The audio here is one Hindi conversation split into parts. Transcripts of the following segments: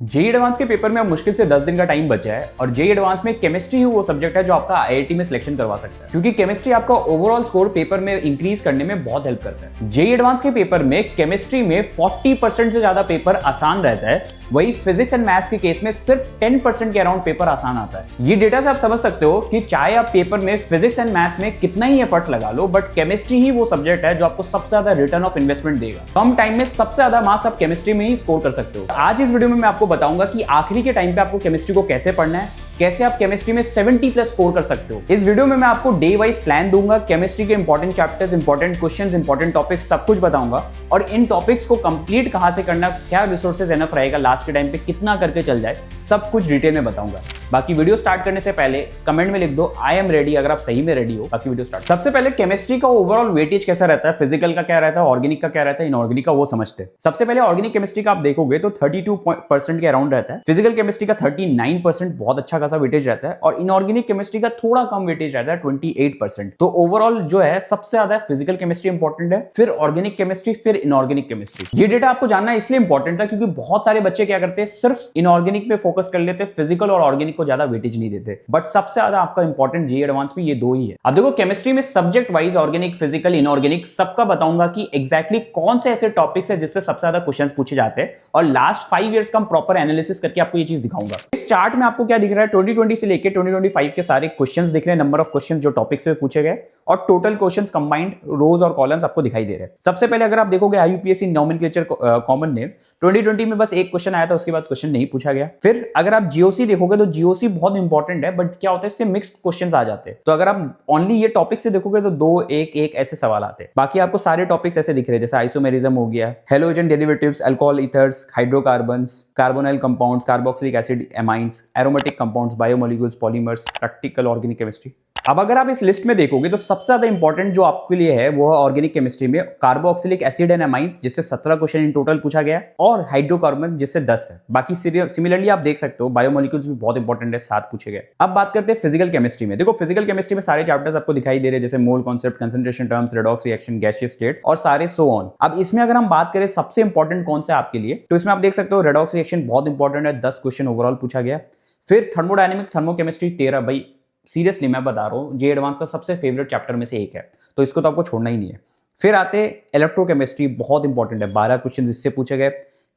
जेई एडवांस के पेपर में अब मुश्किल से 10 दिन का टाइम बचा है और जेई एडवांस में केमिस्ट्री ही वो सब्जेक्ट है जो आपका आईआईटी में सिलेक्शन करवा सकता है, क्योंकि केमिस्ट्री आपका ओवरऑल स्कोर पेपर में इंक्रीज करने में बहुत हेल्प करता है। जेई एडवांस के पेपर में केमिस्ट्री में 40% से ज्यादा पेपर आसान रहता है, वही फिजिक्स एंड मैथ्स के केस में सिर्फ 10% के अराउंड पेपर आसान आता है। ये डेटा से आप समझ सकते हो कि चाहे आप पेपर में फिजिक्स एंड मैथ्स में कितना ही एफर्ट्स लगा लो, बट केमिस्ट्री ही वो सब्जेक्ट है जो आपको सबसे ज्यादा रिटर्न ऑफ इन्वेस्टमेंट देगा। कम टाइम में सबसे ज्यादा मार्क्स आप केमिस्ट्री में ही स्कोर कर सकते हो। आज इस वीडियो में मैं आपको बताऊंगा कि आखिरी के टाइम पे आपको केमिस्ट्री को कैसे पढ़ना है, कैसे आप केमिस्ट्री में 70 प्लस स्कोर कर सकते हो। इस वीडियो में मैं आपको डे वाइज प्लान दूंगा, केमिस्ट्री के important chapters, important questions, important topics सब कुछ बताऊंगा और इन टॉपिक्स को कंप्लीट कहां से करना, क्या रिसोर्सेज एनफ रहेगा, लास्ट के टाइम पे कितना करके चल जाए, सब कुछ डिटेल में बताऊंगा। बाकी वीडियो स्टार्ट करने से पहले कमेंट में लिख दो आई एम रेडी अगर आप सही में रेडी हो। बाकी वीडियो स्टार्ट। सबसे पहले केमिस्ट्री का ओवरऑल वेटेज कैसा रहता है, फिजिकल का क्या रहता है, ऑर्गेनिक का क्या रहता है, इनऑर्गेनिक का वो समझते हैं। सबसे पहले ऑर्गेनिक केमिस्ट्री का आप देखोगे तो 32% के अराउंड रहता है, फिजिकल केमिस्ट्री का 39% बहुत अच्छा खासा वेटेज रहता है और इनऑर्गेनिक केमिस्ट्री का थोड़ा कम वेटेज रहता है 28%। तो ओवरऑल जो है सबसे ज्यादा फिजिकल केमिस्ट्री इंपॉर्टेंट है, फिर ऑर्गेनिक केमिस्ट्री, फिर इनऑर्गेनिक केमिस्ट्री। ये डेटा आपको जानना इसलिए इंपॉर्टेंट था क्योंकि बहुत सारे बच्चे क्या करते हैं, सिर्फ इनऑर्गेनिक पे फोकस कर लेते, फिजिकल और ऑर्गेनिक को ज्यादा वेटेज नहीं देते। बट सबसे ज्यादा आपका इंपॉर्टेंट जेईई एडवांस में ये दो ही है। अब देखो केमिस्ट्री में subject wise organic, physical, inorganic सबका बताऊंगा कि एग्जैक्टली कौन से ऐसे टॉपिक्स है जिससे सबसे ज्यादा क्वेश्चंस पूछे जाते हैं और लास्ट 5 इयर्स का प्रॉपर एनालिसिस करके आपको ये चीज दिखाऊंगा। इस चार्ट में आपको क्या दिख रहा है, 2020 से लेके 2025 के सारे क्वेश्चंस दिख रहे हैं, नंबर ऑफ क्वेश्चंस जो टॉपिक से पूछे गए और टोटल क्वेश्चंस कंबाइंड रोज और कॉलम्स आपको दिखाई दे रहे हैं। सबसे पहले अगर आप देखोगे आईयूपीएससी नोमेनक्लेचर कॉमन नेम 2020 में बस एक क्वेश्चन आया था, उसके बाद क्वेश्चन नहीं पूछा गया। फिर अगर आप जीओसी देखोगे तो जीओसी बहुत इंपॉर्टेंट है, बट क्या होता है इससे मिक्स्ड क्वेश्चंस आ जाते हैं। तो अगर आप ओनली ये टॉपिक से देखोगे तो 2 1 1 ऐसे सवाल आते हैं। बाकी आपको सारे टॉपिक्स ऐसे दिख रहे हैं जैसे आइसोमेरिज्म हो गया, halogen derivatives, alcohol ethers, hydrocarbons, carbonyl compounds, carboxylic acid, amines, aromatic compounds, biomolecules, polymers, practical organic chemistry. अब अगर आप इस लिस्ट में देखोगे तो सबसे ज्यादा इंपॉर्टेंट जो आपके लिए है वो है ऑर्गेनिक केमिस्ट्री में कार्बोक्सिलिक एसिड एंड एमाइंस, जिससे 17 क्वेश्चन इन टोटल पूछा गया और हाइड्रोकार्बन जिससे 10 है। बाकी सिमिलरली आप देख सकते हो बायोमोलिक्यूल्स भी बहुत इंपॉर्टेंट है, 7 पूछे गए। अब बात करते हैं फिजिकल केमिस्ट्री में। देखो फिजिकल केमिस्ट्री में सारे चैप्टर्स आपको दिखाई दे रहे हैं जैसे mole concept, concentration terms, redox reaction, gaseous state और सारे सो ऑन। अब इसमें अगर हम बात करें सबसे इंपॉर्टेंट कौन सा है आपके लिए, तो इसमें आप देख सकते हो रेडॉक्स रिएक्शन बहुत इंपॉर्टेंट है, 10 क्वेश्चन ओवरऑल पूछा गया। फिर थर्मोडायनेमिक्स, थर्मोकेमिस्ट्री 13। भाई सीरियसली मैं बता रहा हूँ जेईई एडवांस का सबसे फेवरेट चैप्टर में से एक है, तो इसको तो आपको छोड़ना ही नहीं है। फिर आते इलेक्ट्रोकेमिस्ट्री, बहुत इंपॉर्टेंट है, 12 क्वेश्चन इससे पूछे गए।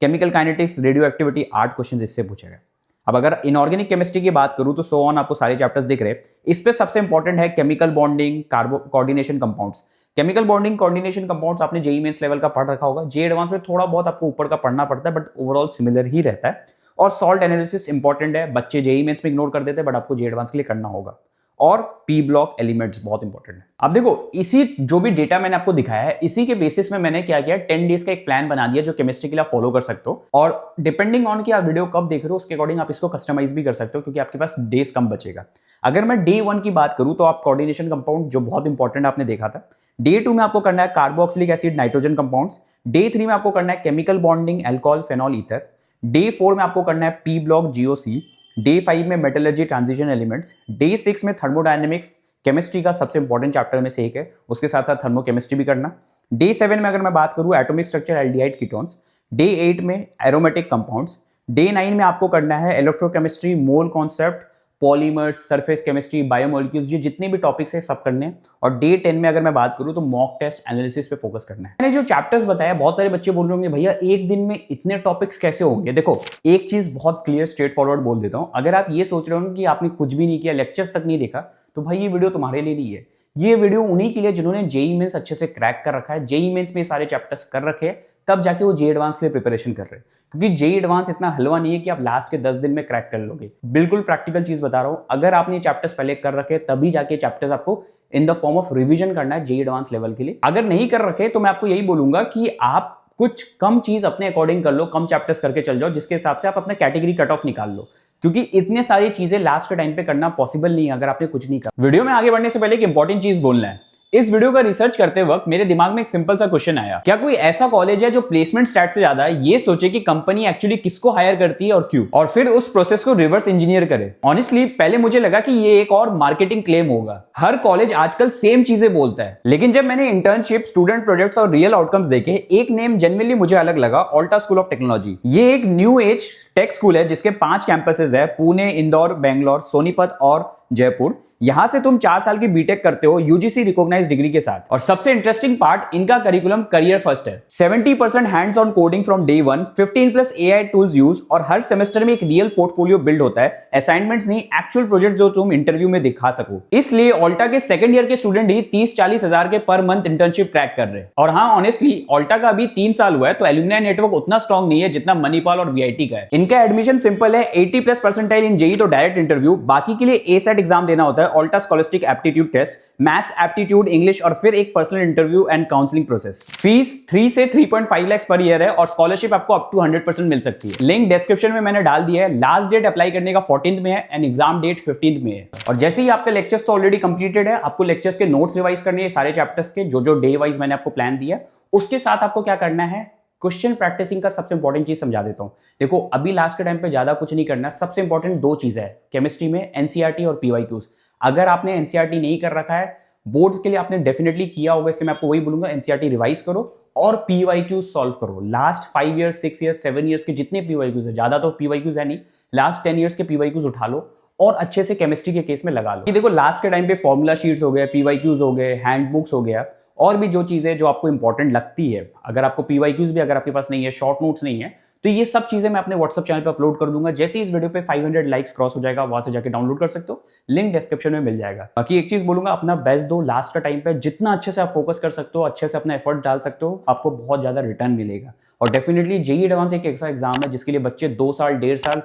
Chemical kinetics, radio activity 8 question इससे पूछे गए। अब अगर इनऑर्गेनिक केमिस्ट्री की बात करूं तो सो ऑन आपको सारे चैप्टर्स दिख रहे हैं। इस पे सबसे इंपॉर्टेंट है chemical bonding, coordination compounds. Chemical bonding, coordination compounds आपने जेईई मेंस लेवल का पढ़ रखा होगा, जेईई एडवांस में थोड़ा बहुत आपको ऊपर का पढ़ना पड़ता है बट ओवरऑल सिमिलर ही रहता है। और सॉल्ट एनालिसिस इंपॉर्टेंट है, बच्चे जेईई मेंस में इग्नोर कर देते हैं बट आपको जेईई एडवांस के लिए करना होगा। और पी ब्लॉक एलिमेंट्स बहुत इंपॉर्टेंट है। अब देखो इसी जो भी डेटा मैंने आपको दिखाया है इसी के बेसिस में मैंने क्या किया, 10 डेज का एक प्लान बना दिया जो केमिस्ट्री के लिए फॉलो कर सकते हो और डिपेंडिंग ऑन कि आप वीडियो कब देख रहे हो उसके अकॉर्डिंग आप इसको कस्टमाइज भी कर सकते हो क्योंकि आपके पास डेज कम बचेगा। अगर मैं डे 1 की बात करूं तो आप कोऑर्डिनेशन कंपाउंड जो बहुत इंपॉर्टेंट आपने देखा था। डे 2 में आपको करना है carboxylic acid, nitrogen compounds. Day 3 में आपको करना है chemical bonding, alcohol, phenol, ether. Day 4 में आपको करना है पी ब्लॉक, जीओसी। डे 5 में मेटलर्जी, ट्रांजिशन एलिमेंट्स। डे 6 में थर्मोडायनेमिक्स, केमिस्ट्री का सबसे इंपॉर्टेंट चैप्टर में से एक है, उसके साथ साथ थर्मोकेमिस्ट्री भी करना। डे 7 में अगर मैं बात करूं atomic structure, aldehyde, ketones. Day 8 में एरोमेटिक कंपाउंड्स। डे 9 में आपको करना है electrochemistry, mole concept, polymers, surface chemistry, biomolecules, ये जितने भी टॉपिक्स है सब करने हैं। और डे 10 में अगर मैं बात करूं तो मॉक टेस्ट एनालिसिस पे फोकस करना है। मैंने जो चैप्टर्स बताया बहुत सारे बच्चे बोल रहे होंगे भैया एक दिन में इतने टॉपिक्स कैसे होंगे। देखो एक चीज बहुत क्लियर स्ट्रेट फॉरवर्ड बोल देता हूं, अगर आप ये सोच रहे हो कि आपने कुछ भी नहीं किया, लेक्चर्स तक नहीं देखा, तो भाई ये वीडियो तुम्हारे लिए नहीं है। ये वीडियो उन्हीं के लिए जिन्होंने जेईई मेंस अच्छे से क्रैक कर रखा है, जेईई मेंस में सारे चैप्टर्स कर रखे हैं, तब जाके वो जेईई एडवांस के लिए प्रिपरेशन कर रहे हैं। क्योंकि जेईई एडवांस इतना हलवा नहीं है कि आप लास्ट के 10 दिन में क्रैक कर लोगे। बिल्कुल प्रैक्टिकल चीज बता रहा हूं, अगर आपने चैप्टर्स पहले कर रखे तभी जाके चैप्टर्स आपको in the form of revision करना है जेईई एडवांस लेवल के लिए। अगर नहीं कर रखे तो मैं आपको यही बोलूंगा कि आप कुछ कम चीज अपने अकॉर्डिंग कर लो, कम चैप्टर्स करके चल जाओ जिसके हिसाब से आप अपना कैटेगरी कट ऑफ निकाल लो, क्योंकि इतने सारी चीजें लास्ट के टाइम पे करना पॉसिबल नहीं है अगर आपने कुछ नहीं करा। वीडियो में आगे बढ़ने से पहले एक इंपॉर्टेंट चीज बोलना है, इस वीडियो का रिसर्च करते वक्त मेरे दिमाग में एक सिंपल सा क्वेश्चन आया, क्या कोई ऐसा कॉलेज है जो प्लेसमेंट स्टैट से ज्यादा ये सोचे कि कंपनी एक्चुअली किसको हायर करती है और क्यों, और फिर उस प्रोसेस को रिवर्स इंजीनियर करे। ऑनेस्टली पहले मुझे लगा कि ये एक और मार्केटिंग क्लेम होगा, हर कॉलेज आजकल सेम चीजें बोलता है, लेकिन जब मैंने इंटर्नशिप, स्टूडेंट प्रोजेक्ट्स और रियल आउटकम्स देखे, एक नेम जेन्युइनली मुझे अलग लगा, ऑल्टा स्कूल ऑफ टेक्नोलॉजी। ये एक न्यू एज टेक स्कूल है जिसके 5 कैंपसेस है, पुणे, इंदौर, बेंगलोर, सोनीपत और जयपुर। यहां से तुम 4 साल की बीटेक करते हो यूजीसी रिकॉग्नाइज्ड डिग्री के साथ। और सबसे इंटरेस्टिंग पार्ट, इनका करिकुलम करियर फर्स्ट है। 70% hands on coding from day 1, 15+ AI tools use, और हर सेमेस्टर में एक रियल पोर्टफोलियो बिल्ड होता है, असाइनमेंट्स नहीं, एक्चुअल प्रोजेक्ट जो तुम इंटरव्यू में दिखा सको। इसलिए ऑल्टा के सेकंड ईयर के स्टूडेंट ही 30-40 हजार के पर मंथ इंटर्नशिप क्रैक कर रहे हैं। और हाँ, ऑनेस्टली ऑल्टा का अभी 3 साल हुआ है, तो एलुमनाई नेटवर्क उतना स्ट्रॉन्ग नहीं है जितना मणिपाल और वीआईटी का है। इनका एडमिशन सिंपल है, 80+ परसेंटाइल इन जेई तो डायरेक्ट इंटरव्यू, बाकी के लिए एसेट एग्जाम देना होता है, ऑल्टा scholastic aptitude test, maths, aptitude, English और फिर एक personal interview and counselling process. Fees 3 से 3.5 लाख पर ईयर है और स्कॉलरशिप आपको अप टू 100% मिल सकती है। लिंक डिस्क्रिप्शन में मैंने डाल दिया है। लास्ट डेट अप्लाई करने का 14th में है एंड एग्जाम डेट 15th में है। और जैसे ही आपके लेक्चर्स तो ऑलरेडी कंप्लीटेड है, आपको लेक्चर्स के नोट्स रिवाइज करने हैं, सारे चैप्टर्स के जो डे वाइज मैंने आपको प्लान दिया, उसके साथ आपको क्या करना है, क्वेश्चन प्रैक्टिसिंग का सबसे इंपॉर्टेंट चीज समझा देता हूं। देखो, अभी लास्ट के टाइम पे ज्यादा कुछ नहीं करना, सबसे इंपॉर्टेंट 2 चीज है केमिस्ट्री में, एनसीईआरटी और पीवाईक्यूज। अगर आपने एनसीईआरटी नहीं कर रखा है, बोर्ड्स के लिए आपने डेफिनेटली किया होगा, इसलिए मैं आपको वही बोलूंगा, एनसीईआरटी रिवाइज करो और पीवाईक्यूज सॉल्व करो। लास्ट 5 ईयर्स, 6 ईयर्स, 7 ईयर्स के जितने पीवाईक्यूज है, ज्यादा तो पीवाईक्यूज है नहीं, लास्ट 10 ईयर्स के पीवाईक्यूज उठा लो और अच्छे से केमिस्ट्री के केस में लगा लो। देखो, लास्ट के टाइम पे फॉर्मूला शीट्स हो गए, पीवाईक्यूज हो गए, हैंडबुक्स हो गया, और भी जो चीजें जो आपको इंपॉर्टेंट लगती है, अगर आपको पीवाईक्यूज भी अगर आपके पास नहीं है, शॉर्ट नोट्स नहीं है, तो ये सब चीजें मैं अपने व्हाट्सएप चैनल पे अपलोड कर दूंगा। जैसे इस वीडियो पे 500 लाइक्स क्रॉस हो जाएगा, वहां से जाके डाउनलोड कर सकते हो, लिंक डिस्क्रिप्शन में मिल जाएगा। बाकी एक चीज बोलूंगा, अपना बेस्ट दो लास्ट का टाइम पे, जितना अच्छे से आप फोकस कर सकते हो, अच्छे से अपना एफर्ट डाल सकते हो, आपको बहुत ज्यादा रिटर्न मिलेगा। और डेफिनेटली जेईई एडवांस एक ऐसा एग्जाम है जिसके लिए बच्चे 2 साल, 1.5 साल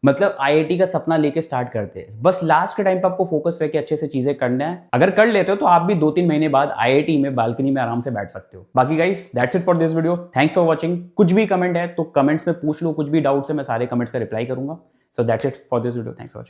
मतलब आईआईटी का सपना लेके स्टार्ट करते हैं। बस लास्ट के टाइम पे आपको फोकस रह के अच्छे से चीजें करना है। अगर कर लेते हो तो आप भी 2-3 महीने बाद आईआईटी में बालकनी में आराम से बैठ सकते हो। बाकी guys, that's it for this video. Thanks for watching. कुछ भी कमेंट है तो कमेंट्स में पूछ लो, कुछ भी डाउट्स है, मैं सारे कमेंट्स का रिप्लाई करूंगा। So that's it for this video. Thanks for watching.